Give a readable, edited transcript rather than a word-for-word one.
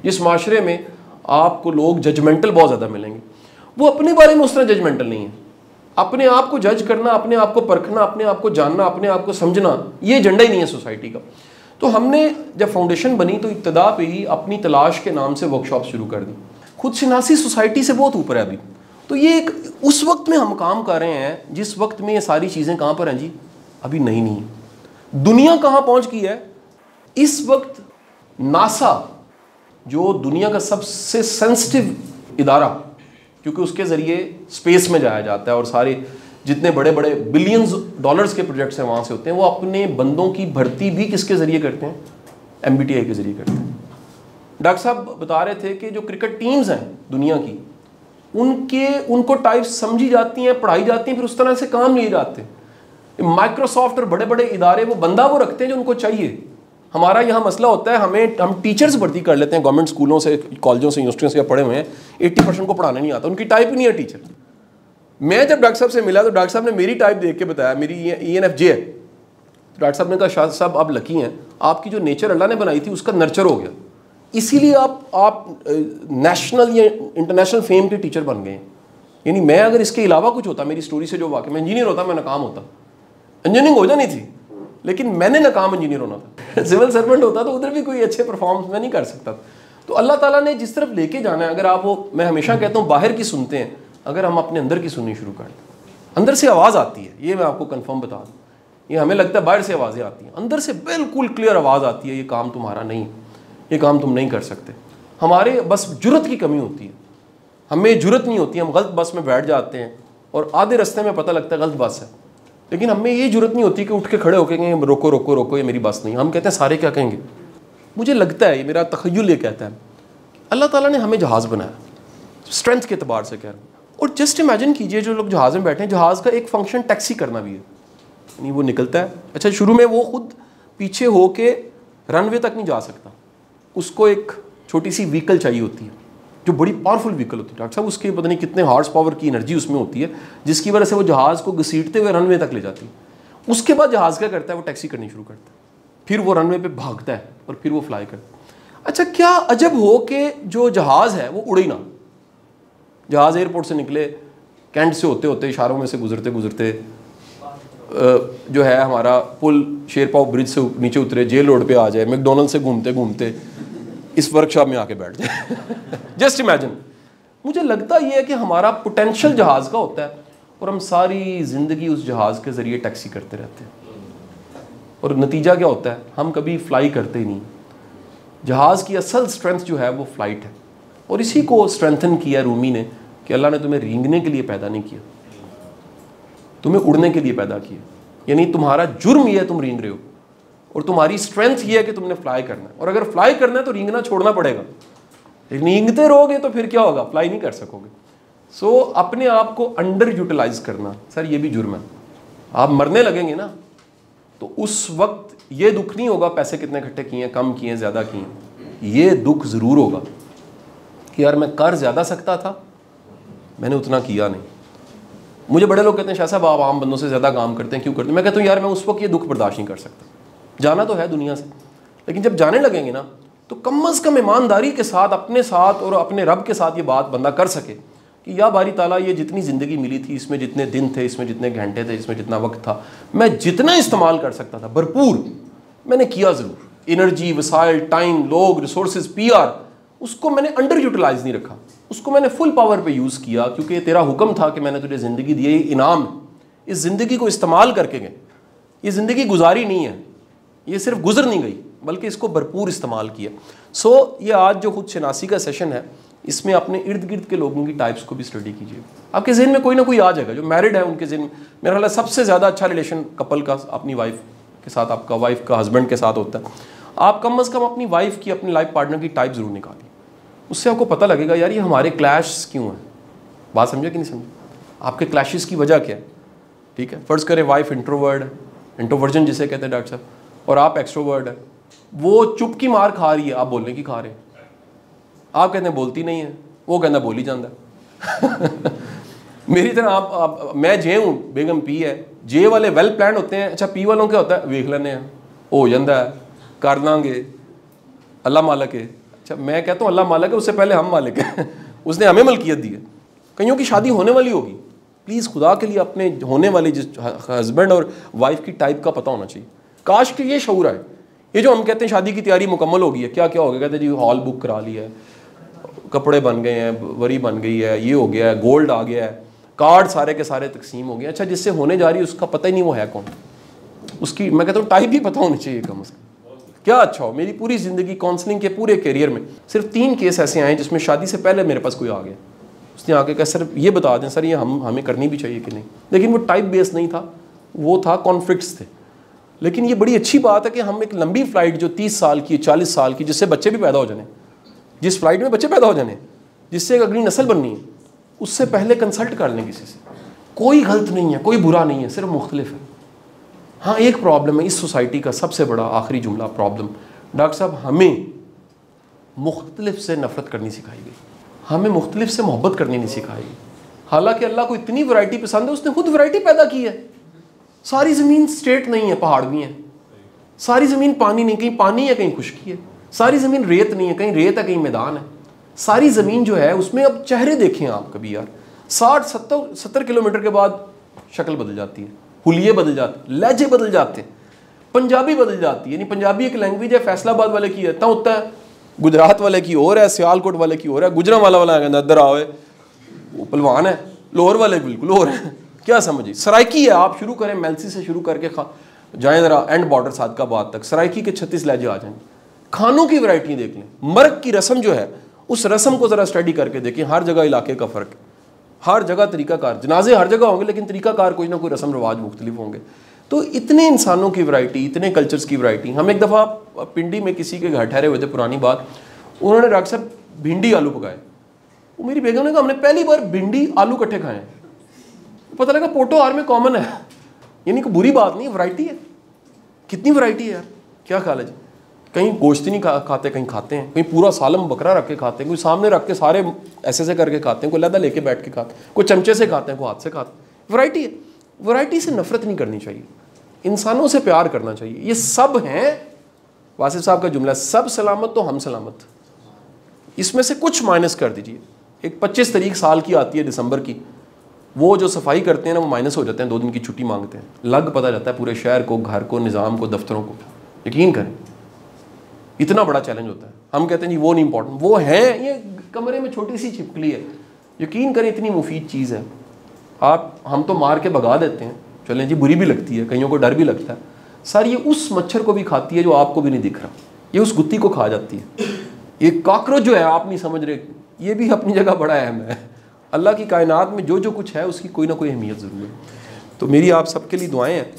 जिस माशरे में आपको लोग जजमेंटल बहुत ज़्यादा मिलेंगे, वो अपने बारे में उस तरह जजमेंटल नहीं है। अपने आप को जज करना, अपने आप को परखना, अपने आप को जानना, अपने आप को समझना, ये एजेंडा ही नहीं है सोसाइटी का। तो हमने जब फाउंडेशन बनी तो इब्तिदा पे ही अपनी तलाश के नाम से वर्कशॉप शुरू कर दी। खुद शनासी सोसाइटी से बहुत ऊपर है अभी। तो ये एक उस वक्त में हम काम कर रहे हैं जिस वक्त में ये सारी चीज़ें कहाँ पर हैं जी, अभी नहीं है। दुनिया कहाँ पहुँच गई है इस वक्त। नासा जो दुनिया का सबसे सेंसिटिव इदारा, क्योंकि उसके ज़रिए स्पेस में जाया जाता है और सारे जितने बड़े बड़े बिलियंस डॉलर्स के प्रोजेक्ट्स हैं वहाँ से होते हैं, वो अपने बंदों की भर्ती भी किसके ज़रिए करते हैं, MBTI के ज़रिए करते हैं। डॉक्टर साहब बता रहे थे कि जो क्रिकेट टीम्स हैं दुनिया की, उनको टाइप्स समझी जाती हैं, पढ़ाई जाती हैं, फिर उस तरह से काम लिए जाते हैं। माइक्रोसॉफ्ट और बड़े बड़े इदारे वो बंदा वो रखते हैं जो उनको चाहिए। हमारा यहाँ मसला होता है, हम टीचर्स भर्ती कर लेते हैं गवर्नमेंट स्कूलों से, कॉलेजों से, यूनिवर्सिटियों से पढ़े हुए हैं, 80% को पढ़ाने नहीं आता, उनकी टाइप ही नहीं है टीचर। मैं जब डॉक्टर साहब से मिला तो डॉक्टर साहब ने मेरी टाइप देख के बताया, मेरी ENFJ है। तो डॉक्टर साहब ने कहा शाह साहब आप लकी हैं, आपकी जो नेचर अल्लाह ने बनाई थी उसका नर्चर हो गया, इसीलिए आप नेशनल या इंटरनेशनल फेम के टीचर बन गए हैं। यानी मैं अगर इसके अलावा कुछ होता, मेरी स्टोरी से जो वाकई मैं इंजीनियर होता, मैं नाकाम होता, इंजीनियरिंग हो जानी थी, लेकिन मैंने नाकाम इंजीनियर होना था। सिविल सर्वेंट होता तो उधर भी कोई अच्छे परफॉर्मेंस मैं नहीं कर सकता। तो अल्लाह ताला ने जिस तरफ लेके जाना है, अगर आप वो, मैं हमेशा कहता हूँ बाहर की सुनते हैं, अगर हम अपने अंदर की सुननी शुरू कर दें, अंदर से आवाज़ आती है, ये मैं आपको कंफर्म बता दूँ। ये हमें लगता है बाहर से आवाज़ें आती हैं, अंदर से बिल्कुल क्लियर आवाज़ आती है, ये काम तुम्हारा नहीं, ये काम तुम नहीं कर सकते। हमारे बस जुर्रत की कमी होती है, हमें जुर्रत नहीं होती, हम गलत बस में बैठ जाते हैं और आधे रास्ते में पता लगता है गलत बस है, लेकिन हमें ये जुर्रत नहीं होती कि उठ के खड़े होके कहेंगे रोको रोको रोको, ये मेरी बस नहीं। हम कहते हैं सारे क्या कहेंगे। मुझे लगता है, ये मेरा तखय्युल ये कहता है, अल्लाह ताला ने हमें जहाज़ बनाया, स्ट्रेंथ के अतबार से कह रहा हूँ। और जस्ट इमेजिन कीजिए जो लोग जहाज़ में बैठे हैं, जहाज़ का एक फंक्शन टैक्सी करना भी है। यानी वो निकलता है, अच्छा शुरू में वो खुद पीछे हो के रनवे तक नहीं जा सकता, उसको एक छोटी सी व्हीकल चाहिए होती है जो बड़ी पावरफुल व्हीकल होती है। डॉक्टर साहब उसके पता नहीं कितने हार्स पावर की एनर्जी उसमें होती है, जिसकी वजह से वो जहाज़ को घसीटते हुए रनवे तक ले जाती है। उसके बाद जहाज़ क्या करता है, वो टैक्सी करनी शुरू करता है, फिर वो रनवे पे भागता है और फिर वो फ्लाई करता है। अच्छा क्या अजब हो कि जो जहाज़ है वो उड़े ना। जहाज़ एयरपोर्ट से निकले, कैंट से होते होते, इशारों में से गुजरते गुजरते जो है हमारा पुल शेरपाव ब्रिज से नीचे उतरे, जेल रोड पे आ जाए, मैकडोनल्ड से घूमते घूमते इस वर्कशॉप में आके बैठ जाए। Just imagine. मुझे लगता ये है कि हमारा पोटेंशियल जहाज़ का होता है और हम सारी ज़िंदगी उस जहाज़ के ज़रिए टैक्सी करते रहते हैं, और नतीजा क्या होता है, हम कभी फ्लाई करते ही नहीं। जहाज़ की असल स्ट्रेंथ जो है वो फ्लाइट है, और इसी को स्ट्रेंथन किया रूमी ने कि अल्लाह ने तुम्हें रेंगने के लिए पैदा नहीं किया, तुम्हें उड़ने के लिए पैदा किया। यानी तुम्हारा जुर्म ये है तुम रेंग रहे हो, और तुम्हारी स्ट्रेंथ ये है कि तुमने फ्लाई करना है। और अगर फ्लाई करना है तो रेंगना छोड़ना पड़ेगा। रेंगते रहोगे तो फिर क्या होगा, फ्लाई नहीं कर सकोगे। सो अपने आप को अंडर यूटिलाइज करना, सर ये भी जुर्म है। आप मरने लगेंगे ना तो उस वक्त ये दुख नहीं होगा पैसे कितने इकट्ठे किए हैं, कम किए हैं, ज़्यादा किए हैं। ये दुख ज़रूर होगा कि यार मैं कर ज़्यादा सकता था, मैंने उतना किया नहीं। मुझे बड़े लोग कहते हैं शाह साहब आप आम बंदों से ज़्यादा काम करते हैं, क्यों करते हैं? मैं कहता हूँ यार मैं उस वक्त ये दुख बर्दाश्त नहीं कर सकता। जाना तो है दुनिया से, लेकिन जब जाने लगेंगे ना तो कम अज़ कम ईमानदारी के साथ अपने साथ और अपने रब के साथ ये बात बंदा कर सके कि या बारी ताला ये जितनी ज़िंदगी मिली थी, इसमें जितने दिन थे, इसमें जितने घंटे थे, इसमें जितना वक्त था, मैं जितना इस्तेमाल कर सकता था भरपूर मैंने किया ज़रूर। एनर्जी, वसाइल, टाइम, लोग, रिसोर्सेज, PR, उसको मैंने अंडर यूटिलाइज नहीं रखा, उसको मैंने फुल पावर पे यूज़ किया, क्योंकि ये तेरा हुक्म था कि मैंने तुझे ज़िंदगी दी है, ये इनाम है। इस ज़िंदगी को इस्तेमाल करके गए, ये ज़िंदगी गुजारी नहीं है, ये सिर्फ गुजर नहीं गई बल्कि इसको भरपूर इस्तेमाल किया। सो ये आज जो खुद शनासी का सेशन है, इसमें अपने इर्द गिर्द के लोगों की टाइप्स को भी स्टडी कीजिए। आपके जहन में कोई ना कोई आ जाएगा। जो मैरिड है उनके जहन में मेरा ख्याल है सबसे ज़्यादा अच्छा रिलेशन कपल का अपनी वाइफ के साथ, आपका वाइफ का हस्बैंड के साथ होता है। आप कम अज़ कम अपनी वाइफ की, अपनी लाइफ पार्टनर की टाइप ज़रूर निकालिए, उससे आपको पता लगेगा यार ये हमारे क्लैश क्यों हैं। बात समझे कि नहीं समझे? आपके क्लैशेस की वजह क्या है? ठीक है, फ़र्ज़ करें वाइफ इंट्रोवर्ट है, इंट्रोवर्जन जिसे कहते हैं डॉक्टर साहब, और आप एक्सट्रोवर्ट है। वो चुप की मार खा रही है, आप बोलने की खा रहे हैं। आप कहते हैं बोलती नहीं है, वो कहना बोल ही जाता है। मेरी तरह आप मैं जे हूँ, बेगम पी है। जे वाले वेल प्लान होते हैं, अच्छा पी वालों क्या होता है, वेख लेने हैं, हो जाता है, कर देंगे, अल्लाह मालक है, अच्छा, मैं कहता हूँ अल्लाह मालिक है, उससे पहले हम मालिक हैं उसने हमें मलकियत दी है। कईयों की शादी होने वाली होगी, प्लीज़ खुदा के लिए अपने होने वाली जिस हस्बैंड और वाइफ की टाइप का पता होना चाहिए। काश कि ये शऊर है। ये जो हम कहते हैं शादी की तैयारी मुकम्मल हो गई है, क्या क्या हो गया, कहते हैं जी हॉल बुक करा लिया है, कपड़े बन गए हैं, वरी बन गई है, ये हो गया है, गोल्ड आ गया है, कार्ड सारे के सारे तकसीम हो गए। अच्छा, जिससे होने जा रही है उसका पता ही नहीं वो है कौन, उसकी मैं कहता हूँ टाइप ही पता होनी चाहिए कम से कम। क्या अच्छा हो। मेरी पूरी ज़िंदगी काउंसलिंग के पूरे करियर में सिर्फ 3 केस ऐसे आए जिसमें शादी से पहले मेरे पास कोई आ गया, उसने आके कहा सर ये बता दें सर ये हमें करनी भी चाहिए कि नहीं। लेकिन वो टाइप बेस्ड नहीं था, वो था कॉन्फ्लिक्ट्स थे। लेकिन ये बड़ी अच्छी बात है कि हम एक लंबी फ़्लाइट जो 30 साल की 40 साल की, जिससे बच्चे भी पैदा हो जाने, जिस फ्लाइट में बच्चे पैदा हो जाने, जिससे एक अगली नस्ल बननी है, उससे पहले कंसल्ट कर लें किसी से। कोई गलत नहीं है, कोई बुरा नहीं है, सिर्फ मुख्तलिफ है। हाँ, एक प्रॉब्लम है इस सोसाइटी का सबसे बड़ा आखिरी जुमला प्रॉब्लम, डॉक्टर साहब हमें मुख्तलिफ से नफ़रत करनी सिखाई गई, हमें मुख्तलिफ से मोहब्बत करनी नहीं सिखाई गई। हालांकि अल्लाह को इतनी वैरायटी पसंद है, उसने खुद वैरायटी पैदा की है। सारी ज़मीन स्ट्रेट नहीं है, पहाड़ भी हैं। सारी ज़मीन पानी नहीं, कहीं पानी है कहीं खुश्की है। सारी ज़मीन रेत नहीं है, कहीं रेत है कहीं मैदान है। सारी ज़मीन जो है उसमें अब चेहरे देखें आप कभी यार, 60-70 किलोमीटर के बाद शक्ल बदल जाती है, हुलिये बदल जाते, लहजे बदल जाते हैं, पंजाबी बदल जाती है। यानी पंजाबी एक लैंग्वेज है, फैसलाबाद वाले की है होता है, गुजरात वाले की और है, सियालकोट वाले की और है, गुजरांवाला वाला कहता इधर आओ वो पहलवान है, लाहौर वाले बिल्कुल और है। क्या समझिए, सराइकी है, आप शुरू करें मेलसी से शुरू करके जाएँ ज़रा एंड बॉर्डर सादकाबाद तक, सराइकी के 36 लहजे आ जाएंगे। खानों की वैरायटी देख लें, मर्ग की रस्म जो है उस रस्म को ज़रा स्टडी करके देखें, हर जगह इलाके का फ़र्क है, हर जगह तरीक़ाकार, जनाजे हर जगह होंगे लेकिन तरीक़ाकार कोई ना कोई रस्म रिवाज मुख्तलिफ होंगे। तो इतने इंसानों की वैरायटी, इतने कल्चर्स की वैरायटी। हम एक दफ़ा पिंडी में किसी के घर ठहरे हुए थे, पुरानी बात, उन्होंने डॉक्टर साहब भिंडी आलू पकाए। वो मेरी बेगम ने कहा हमने पहली बार भिंडी आलू इकट्ठे खाए हैं। पता लगा पोटो आर में कॉमन है, यानी कोई बुरी बात नहीं, वैरायटी है। कितनी वैरायटी है यार, क्या ख्याल है जी। कहीं गोश्त नहीं खाते, कहीं खाते हैं, कहीं पूरा सालम बकरा रख के खाते हैं, कोई सामने रख के सारे ऐसे करके खाते हैं, कोई लदा लेके बैठ के खाते हैं, कोई चमचे से खाते हैं, कोई हाथ से खाते हैं। वैरायटी है। वैरायटी से नफरत नहीं करनी चाहिए, इंसानों से प्यार करना चाहिए। ये सब हैं, वासिफ साहब का जुमला, सब सलामत तो हम सलामत। इसमें से कुछ माइनस कर दीजिए। एक 25 तारीख साल की आती है दिसंबर की, वो जो सफाई करते हैं ना वो माइनस हो जाते हैं, 2 दिन की छुट्टी मांगते हैं। लग पता जाता है पूरे शहर को, घर को, निज़ाम को, दफ्तरों को। यकीन करें इतना बड़ा चैलेंज होता है। हम कहते हैं जी वो नहीं इंपॉर्टेंट, वो है, ये कमरे में छोटी सी छिपकली है। यकीन करें इतनी मुफीद चीज़ है। हम तो मार के भगा देते हैं, चलें जी, बुरी भी लगती है, कईयों को डर भी लगता है। सर ये उस मच्छर को भी खाती है जो आपको भी नहीं दिख रहा, ये उस गुत्ती को खा जाती है। ये कॉकरोच जो है आप नहीं समझ रहे, ये भी अपनी जगह बड़ा अहम है। अल्लाह की कायनात में जो जो कुछ है उसकी कोई ना कोई अहमियत ज़रूर है। तो मेरी आप सबके लिए दुआएं हैं